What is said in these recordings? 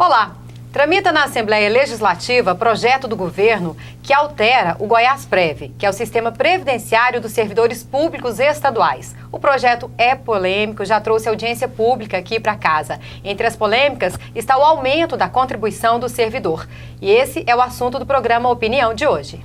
Olá! Tramita na Assembleia Legislativa projeto do governo que altera o Goiásprev, que é o sistema previdenciário dos servidores públicos estaduais. O projeto é polêmico, já trouxe audiência pública aqui para casa. Entre as polêmicas está o aumento da contribuição do servidor. E esse é o assunto do programa Opinião de hoje.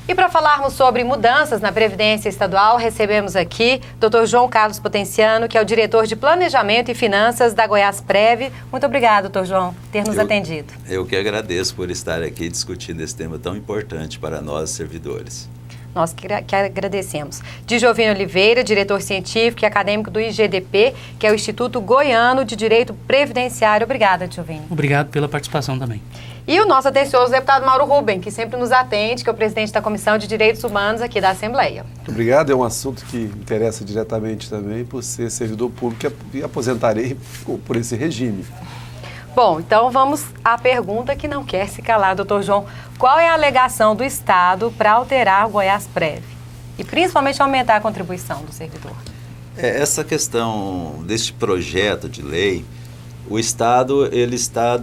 E para falarmos sobre mudanças na Previdência Estadual, recebemos aqui Dr. João Carlos Potenciano, que é o diretor de Planejamento e Finanças da Goiásprev. Muito obrigado, Dr. João, por ter nos atendido. Eu que agradeço por estar aqui discutindo esse tema tão importante para nós, servidores. Nós que agradecemos. Djovine Oliveira, diretor científico e acadêmico do IGDP, que é o Instituto Goiano de Direito Previdenciário. Obrigada, Djovine. Obrigado pela participação também. E o nosso atencioso deputado Mauro Rubem, que sempre nos atende, que é o presidente da Comissão de Direitos Humanos aqui da Assembleia. Muito obrigado, é um assunto que interessa diretamente também por ser servidor público e aposentarei por esse regime. Bom, então vamos à pergunta que não quer se calar, doutor João. Qual é a alegação do Estado para alterar o Goiásprev e principalmente aumentar a contribuição do servidor? Essa questão deste projeto de lei, o Estado ele está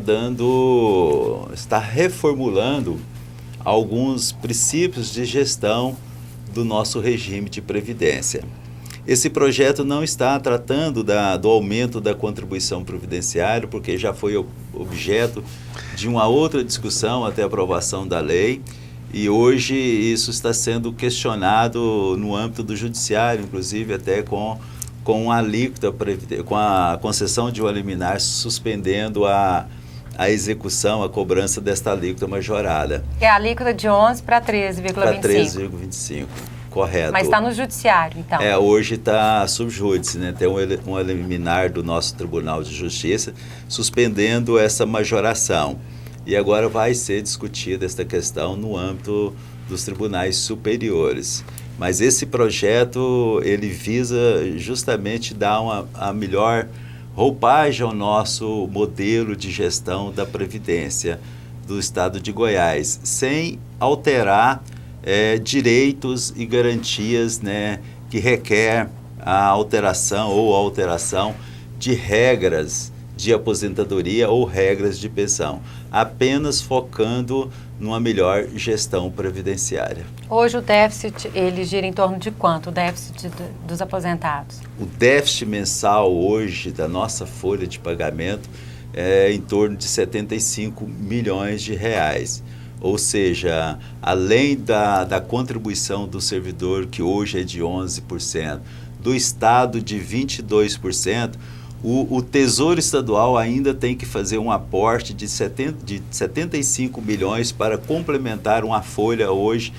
reformulando alguns princípios de gestão do nosso regime de previdência. Esse projeto não está tratando do aumento da contribuição previdenciária, porque já foi objeto de uma outra discussão até a aprovação da lei, e hoje isso está sendo questionado no âmbito do judiciário, inclusive até com a alíquota, com a concessão de uma liminar suspendendo a execução, a cobrança desta alíquota majorada. É a alíquota de 11 para 13,25. Para 13,25. Correto. Mas está no judiciário, então? Hoje está subjúdice, né? Tem uma liminar do nosso Tribunal de Justiça suspendendo essa majoração. E agora vai ser discutida esta questão no âmbito dos tribunais superiores. Mas esse projeto, ele visa justamente dar a melhor roupagem ao nosso modelo de gestão da Previdência do Estado de Goiás, sem alterar direitos e garantias, né, que requer a alteração de regras de aposentadoria ou regras de pensão, apenas focando numa melhor gestão previdenciária. Hoje o déficit, ele gira em torno de quanto, o déficit dos aposentados? O déficit mensal hoje da nossa folha de pagamento é em torno de 75 milhões de reais. Ou seja, além da contribuição do servidor, que hoje é de 11%, do Estado de 22%, o Tesouro Estadual ainda tem que fazer um aporte de 75 milhões para complementar uma folha hoje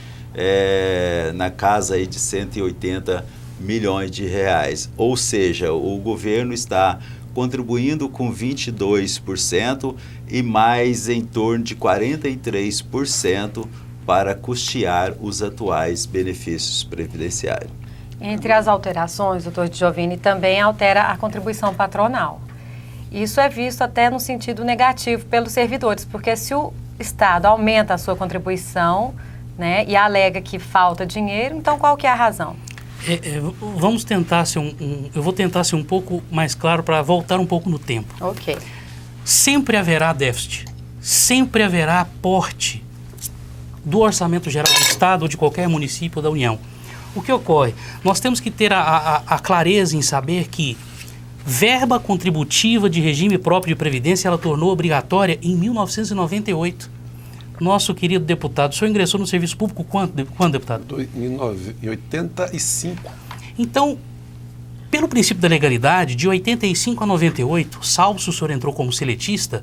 na casa aí de 180 milhões de reais. Ou seja, o governo está contribuindo com 22% e mais em torno de 43% para custear os atuais benefícios previdenciários. Entre as alterações, doutor Djovine, também altera a contribuição patronal. Isso é visto até no sentido negativo pelos servidores, porque se o Estado aumenta a sua contribuição, né, e alega que falta dinheiro, então qual que é a razão? Vamos tentar eu vou tentar ser um pouco mais claro para voltar um pouco no tempo. Ok. Sempre haverá déficit, sempre haverá aporte do Orçamento Geral do Estado ou de qualquer município da União. O que ocorre? Nós temos que ter a clareza em saber que verba contributiva de regime próprio de previdência, ela tornou obrigatória em 1998. Nosso querido deputado, o senhor ingressou no serviço público quando, deputado? Em 1985. Então, pelo princípio da legalidade, de 85 a 98, salvo se o senhor entrou como seletista,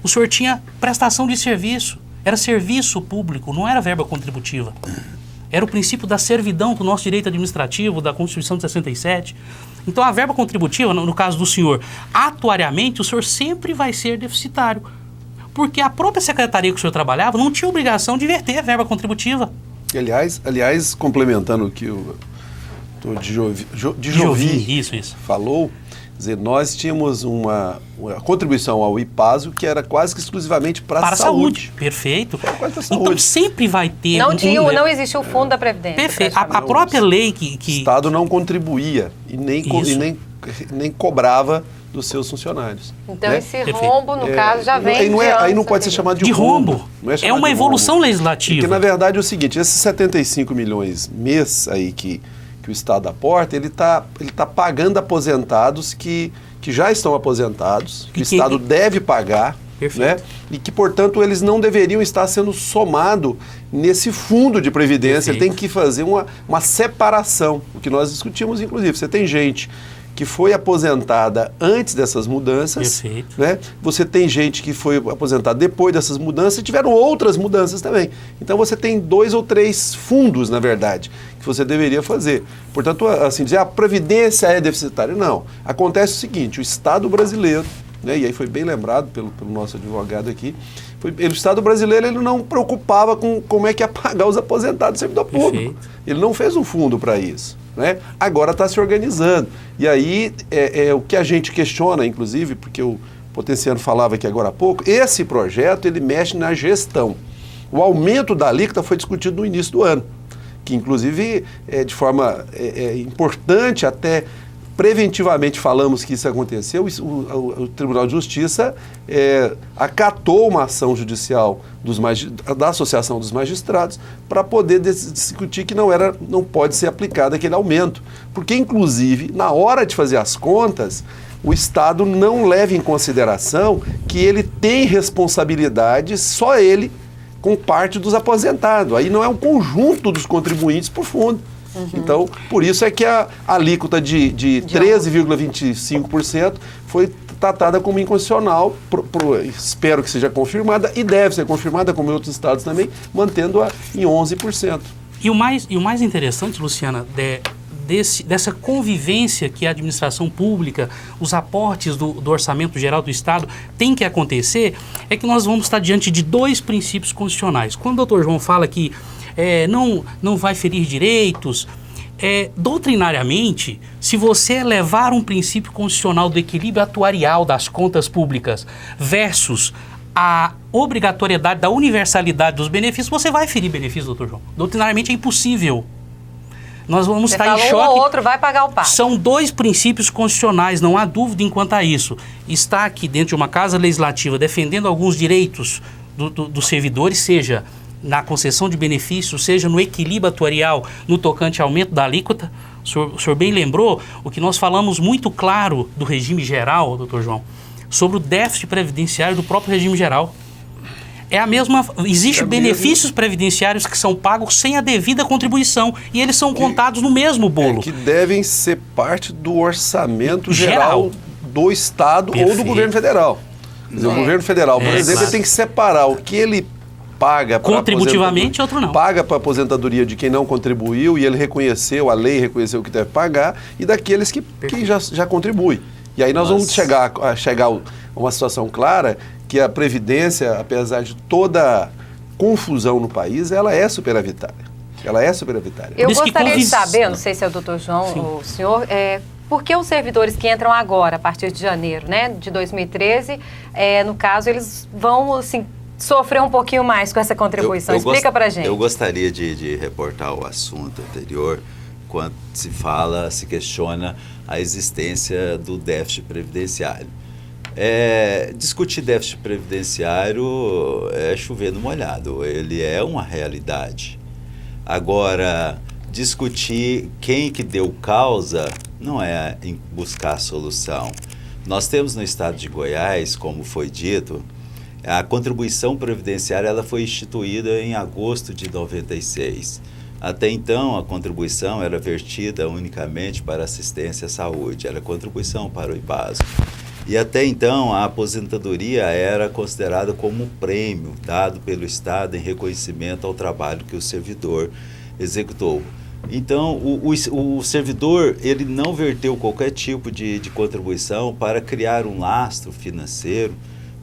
o senhor tinha prestação de serviço. Era serviço público, não era verba contributiva. Era o princípio da servidão do nosso direito administrativo, da Constituição de 67. Então, a verba contributiva, no caso do senhor, atuariamente, o senhor sempre vai ser deficitário. Porque a própria secretaria que o senhor trabalhava não tinha obrigação de verter a verba contributiva. Aliás, complementando o que o Djovine isso. falou, dizer, nós tínhamos uma contribuição ao IPASO que era quase que exclusivamente para a saúde. Perfeito. Quase para a Então saúde. sempre vai ter... Não existiu o fundo da Previdência. Perfeito. A própria lei que... O Estado não contribuía e nem cobrava dos seus funcionários. Então, né? esse rombo, no caso, já vem aí não pode ser chamado de rombo. Não É uma evolução legislativa. Porque, na verdade, é o seguinte, esses 75 milhões mês aí que o Estado aporta, ele tá pagando aposentados que já estão aposentados, que o Estado deve pagar, né? E que, portanto, eles não deveriam estar sendo somados nesse fundo de previdência. Ele tem que fazer uma separação, o que nós discutimos, inclusive. Você tem gente que foi aposentada antes dessas mudanças, né? Você tem gente que foi aposentada depois dessas mudanças e tiveram outras mudanças também. Então você tem 2 ou 3 fundos, na verdade, que você deveria fazer. Portanto, assim, dizer a previdência é deficitária, não. Acontece o seguinte, o Estado brasileiro, né, e aí foi bem lembrado pelo nosso advogado aqui, o Estado brasileiro ele não preocupava com como é que ia pagar os aposentados do servidor público. Ele não fez um fundo para isso. Né? Agora está se organizando. E aí, o que a gente questiona, inclusive, porque o Potenciano falava aqui agora há pouco, esse projeto ele mexe na gestão. O aumento da alíquota foi discutido no início do ano, que inclusive, de forma importante, até preventivamente falamos que isso aconteceu, o Tribunal de Justiça acatou uma ação judicial da Associação dos Magistrados para poder discutir que não pode ser aplicado aquele aumento. Porque, inclusive, na hora de fazer as contas, o Estado não leva em consideração que ele tem responsabilidade, só ele, com parte dos aposentados. Aí não é um conjunto dos contribuintes por fundo. Então, por isso é que a alíquota de 13,25% foi tratada como inconstitucional, espero que seja confirmada, e deve ser confirmada, como em outros estados também, mantendo-a em 11%. E o mais interessante, Luciana, dessa convivência que a administração pública, os aportes do orçamento geral do Estado tem que acontecer, é que nós vamos estar diante de 2 princípios constitucionais. Quando o doutor João fala que não vai ferir direitos, doutrinariamente, se você levar um princípio constitucional do equilíbrio atuarial das contas públicas versus a obrigatoriedade da universalidade dos benefícios, você vai ferir benefícios, doutor João. Doutrinariamente é impossível. Nós vamos estar em choque. Um ou outro vai pagar o pato. São 2 princípios constitucionais, não há dúvida enquanto a isso. Está aqui dentro de uma casa legislativa defendendo alguns direitos dos servidores, seja na concessão de benefícios, seja no equilíbrio atuarial, no tocante ao aumento da alíquota. O senhor bem lembrou o que nós falamos muito claro do regime geral, doutor João, sobre o déficit previdenciário do próprio regime geral. Existem benefícios previdenciários que são pagos sem a devida contribuição e eles são contados no mesmo bolo. Que devem ser parte do orçamento geral do Estado ou do governo federal. Quer dizer, o governo federal, por exemplo, ele tem que separar o que ele paga contributivamente, outro não. Paga para a aposentadoria de quem não contribuiu e ele reconheceu, a lei reconheceu que deve pagar, e daqueles que já contribuem. E aí nós vamos chegar a uma situação clara que a Previdência, apesar de toda confusão no país, ela é superavitária. Ela é superavitária. Eu gostaria de saber, não sei se é o doutor João ou o senhor, por que os servidores que entram agora, a partir de janeiro, né, de 2013, no caso, eles vão, assim, sofrer um pouquinho mais com essa contribuição? Explica pra gente. Eu gostaria de reportar o assunto anterior, quando se questiona a existência do déficit previdenciário. Discutir déficit previdenciário é chover no molhado, ele é uma realidade. Agora, discutir quem que deu causa não é buscar a solução. Nós temos no estado de Goiás, como foi dito, a contribuição previdenciária ela foi instituída em agosto de 96. Até então, a contribuição era vertida unicamente para assistência à saúde, era contribuição para o IPASO. E até então, a aposentadoria era considerada como um prêmio dado pelo Estado em reconhecimento ao trabalho que o servidor executou. Então, o servidor ele não verteu qualquer tipo de contribuição para criar um lastro financeiro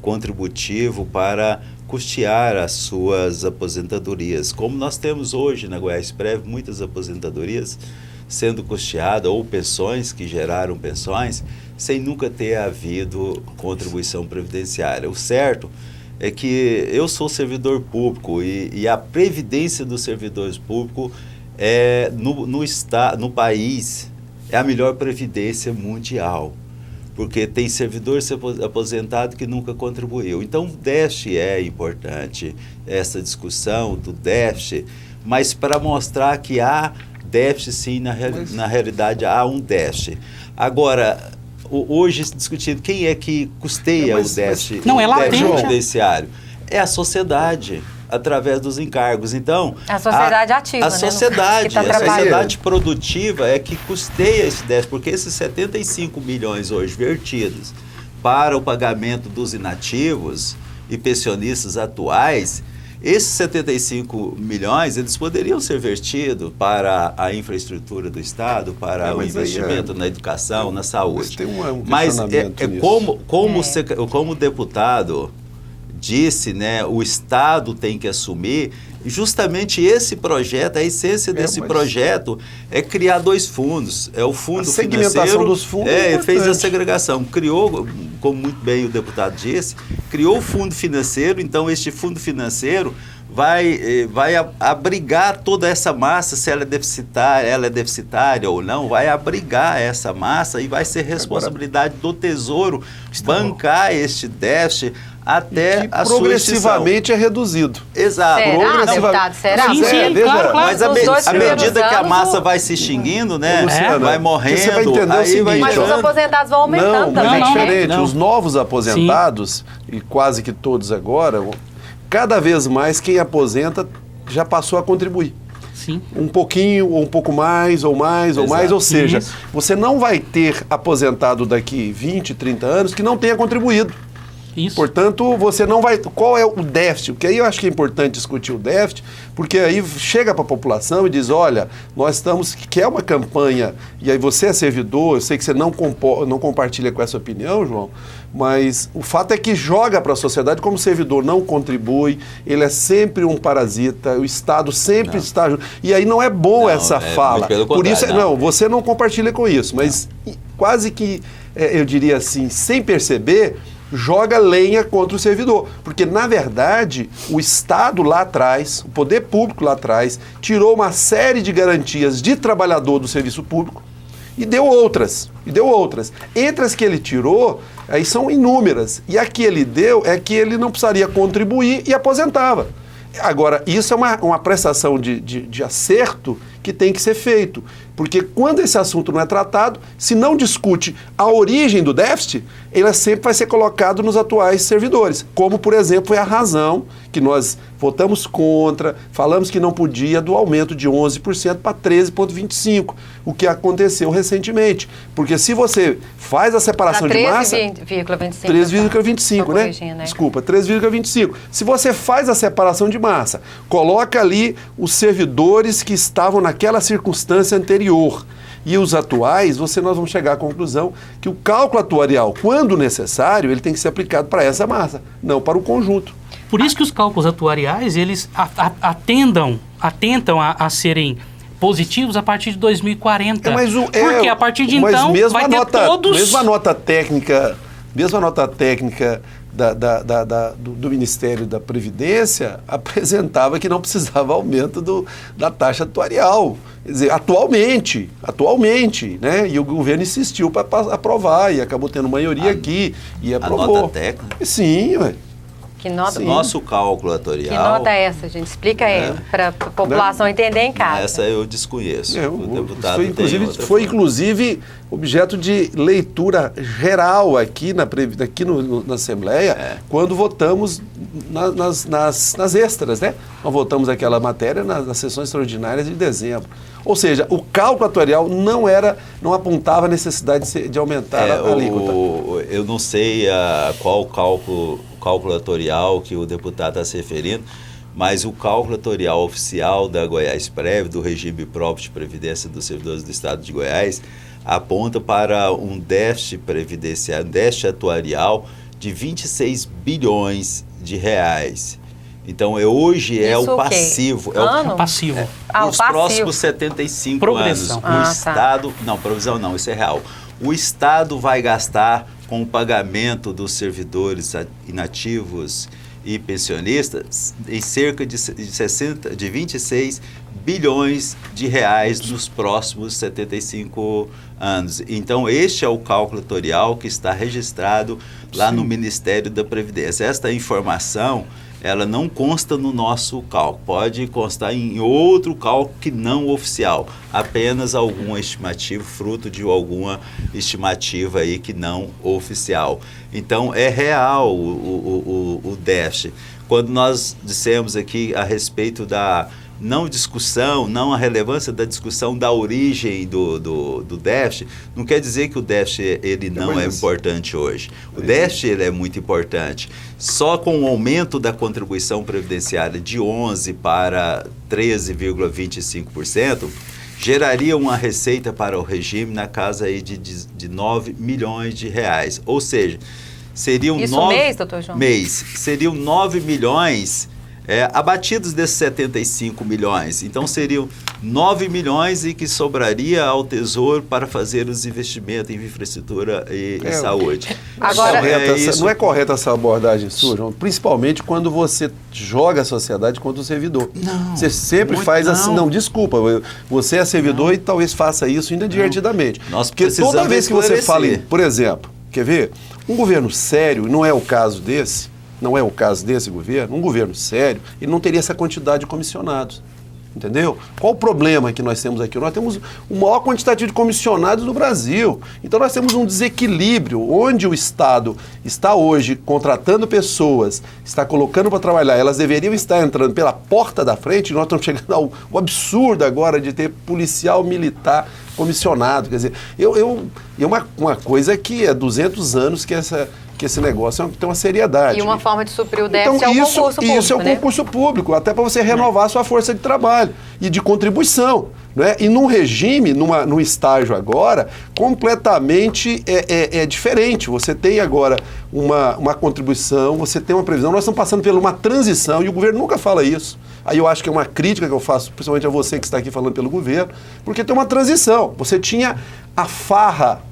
contributivo para custear as suas aposentadorias. Como nós temos hoje na Goiásprev muitas aposentadorias sendo custeadas ou pensões que geraram pensões sem nunca ter havido contribuição previdenciária. O certo é que eu sou servidor público e a previdência dos servidores públicos no país é a melhor previdência mundial, porque tem servidor aposentado que nunca contribuiu. Então, o déficit é importante, essa discussão do déficit, mas para mostrar que há déficit, sim, na realidade há um déficit. Agora, hoje discutido quem é que custeia o déficit, não é latente, previdenciário? É a sociedade, através dos encargos. Então, a sociedade ativa, a né? sociedade, a sociedade produtiva é que custeia esse déficit, porque esses 75 milhões hoje vertidos para o pagamento dos inativos e pensionistas atuais, esses 75 milhões, eles poderiam ser vertidos para a infraestrutura do Estado, para o investimento na educação, na saúde. Mas como o deputado disse, né, o Estado tem que assumir, justamente esse projeto, a essência desse projeto é criar dois fundos. É o fundo financeiro. A segmentação dos fundos fez a segregação. Criou, como muito bem o deputado disse, criou o fundo financeiro, então este fundo financeiro vai abrigar toda essa massa, se ela é deficitária ou não, vai abrigar essa massa e vai ser responsabilidade do Tesouro bancar este déficit até a progressivamente é reduzido. Exato. Será, deputado? Será? Sim, claro. Mas à medida que a massa vai se extinguindo, né? Luciana, vai morrendo, você vai entender o seguinte, mas os aposentados vão aumentando também. É diferente. Não. Os novos aposentados, e quase que todos agora, cada vez mais quem aposenta já passou a contribuir. Sim. Um pouquinho, ou um pouco mais, ou mais, ou mais. Ou seja, você não vai ter aposentado daqui 20, 30 anos que não tenha contribuído. Isso. Portanto, você não vai... Qual é o déficit? Porque aí eu acho que é importante discutir o déficit, porque aí chega para a população e diz, olha, nós estamos... que é uma campanha, e aí você é servidor, eu sei que você não compartilha com essa opinião, João, mas o fato é que joga para a sociedade como o servidor não contribui, ele é sempre um parasita, o Estado sempre está... E aí não é bom essa fala. Por isso, você não compartilha com isso, mas quase que, eu diria assim, sem perceber... joga lenha contra o servidor, porque na verdade o Estado lá atrás, o poder público lá atrás, tirou uma série de garantias de trabalhador do serviço público e deu outras, Entre as que ele tirou, aí são inúmeras, e a que ele deu é que ele não precisaria contribuir e aposentava. Agora, isso é uma prestação de acerto que tem que ser feito, porque quando esse assunto não é tratado, se não discute a origem do déficit, ele sempre vai ser colocado nos atuais servidores, como, por exemplo, foi a razão que nós votamos contra, falamos que não podia do aumento de 11% para 13,25%, o que aconteceu recentemente, porque se você faz a separação de massa... 13,25%, né? Desculpa, 13,25%. Se você faz a separação de massa, coloca ali os servidores que estavam naquela circunstância anterior e os atuais, nós vamos chegar à conclusão que o cálculo atuarial, quando necessário, ele tem que ser aplicado para essa massa, não para o conjunto. Por isso que os cálculos atuariais, eles atentam a serem positivos a partir de 2040. Porque a partir de então vai ter todos... Mesmo a nota técnica do Ministério da Previdência apresentava que não precisava aumento da taxa atuarial. Quer dizer, atualmente, né? E o governo insistiu para aprovar e acabou tendo maioria aqui e aprovou. A nota técnica? Sim, ué. Que nota? Nosso cálculo atuarial... Que nota é essa, gente? Explica aí, para a população entender em casa. Essa eu desconheço. O deputado foi inclusive objeto de leitura geral aqui na Assembleia, quando votamos nas extras, né? Nós votamos aquela matéria nas sessões extraordinárias de dezembro. Ou seja, o cálculo atuarial não apontava a necessidade de aumentar a alíquota. Eu não sei qual cálculo atuarial que o deputado está se referindo, mas o cálculo atuarial oficial da Goiásprev, do regime próprio de previdência dos servidores do Estado de Goiás, aponta para um déficit previdenciário, um déficit atuarial de 26 bilhões de reais. Então, hoje é Isso o o quê? passivo. Ano? Passivo. Ah, o Os passivo. próximos 75 Progressão. anos, o Ah, Estado... Não, provisão não, isso é real. O Estado vai gastar com o pagamento dos servidores inativos e pensionistas em cerca de 26 bilhões de reais nos próximos 75 anos. Então, este é o cálculo atuarial que está registrado lá no Ministério da Previdência. Esta informação, ela não consta no nosso cálculo, pode constar em outro cálculo que não oficial, apenas alguma estimativa, fruto de alguma estimativa aí que não oficial. Então, é real o déficit. Quando nós dissemos aqui a respeito da não discussão, não a relevância da discussão da origem do déficit, não quer dizer que o déficit ele não é importante hoje. O déficit ele é muito importante. Só com o aumento da contribuição previdenciária de 11% para 13,25%, geraria uma receita para o regime na casa aí de 9 milhões de reais. Ou seja, seriam Isso 9... mês, doutor João? Mês. Seriam 9 milhões... abatidos desses 75 milhões, então seriam 9 milhões e que sobraria ao Tesouro para fazer os investimentos em infraestrutura e saúde. Agora, Não é correta essa abordagem sua, João, principalmente quando você joga a sociedade contra o servidor. Não, você sempre faz assim, não, desculpa, você é servidor e talvez faça isso inadvertidamente. Nós Porque toda precisamos vez que você esclarecer. fala, por exemplo, quer ver? Um governo sério, não é o caso desse, não é o caso desse governo, um governo sério, ele não teria essa quantidade de comissionados. Entendeu? Qual o problema que nós temos aqui? Nós temos o maior quantitativo de comissionados do Brasil. Então nós temos um desequilíbrio onde o Estado está hoje contratando pessoas, está colocando para trabalhar, elas deveriam estar entrando pela porta da frente, nós estamos chegando ao absurdo agora de ter policial militar comissionado. Quer dizer, uma coisa que é 200 anos que esse negócio tem uma seriedade. E uma forma de suprir o déficit Então, é o concurso público, isso é o né? concurso público, até para você renovar a sua força de trabalho e de contribuição. Né? E num regime, num estágio agora, completamente diferente. Você tem agora uma contribuição, você tem uma previsão. Nós estamos passando por uma transição e o governo nunca fala isso. Aí eu acho que é uma crítica que eu faço, principalmente a você que está aqui falando pelo governo, porque tem uma transição. Você tinha a farra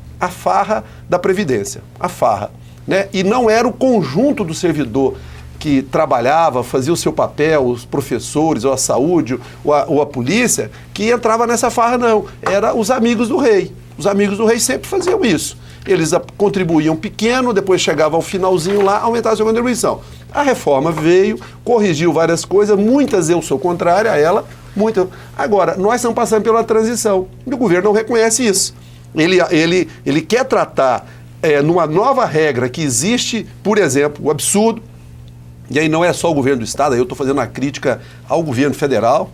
da Previdência, a farra. Né? E não era o conjunto do servidor que trabalhava, fazia o seu papel, os professores, ou a saúde, ou a polícia, que entrava nessa farra, não. Era os amigos do rei. Os amigos do rei sempre faziam isso. Eles contribuíam pequeno, depois chegava ao finalzinho lá, aumentava a sua contribuição. A reforma veio, corrigiu várias coisas, muitas eu sou contrária a ela, muitas. Agora, nós estamos passando pela transição, e o governo não reconhece isso. Ele quer tratar numa nova regra que existe, por exemplo, o absurdo, e aí não é só o governo do Estado, aí eu estou fazendo uma crítica ao governo federal,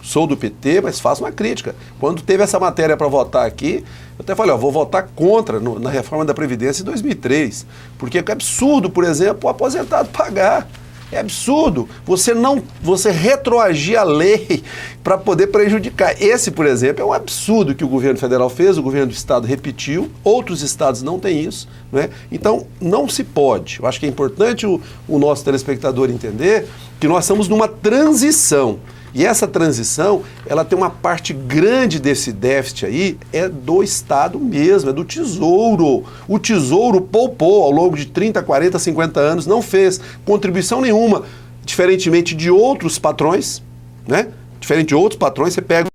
sou do PT, mas faço uma crítica. Quando teve essa matéria para votar aqui, eu até falei, vou votar contra na reforma da Previdência em 2003, porque é absurdo, por exemplo, o aposentado pagar. É absurdo você retroagir a lei para poder prejudicar. Esse, por exemplo, é um absurdo que o governo federal fez, o governo do estado repetiu, outros estados não têm isso. Né? Então, não se pode. Eu acho que é importante o nosso telespectador entender que nós estamos numa transição. E essa transição, ela tem uma parte grande desse déficit aí, é do Estado mesmo, é do Tesouro. O Tesouro poupou ao longo de 30, 40, 50 anos, não fez contribuição nenhuma, diferentemente de outros patrões, né? Diferente de outros patrões, você pega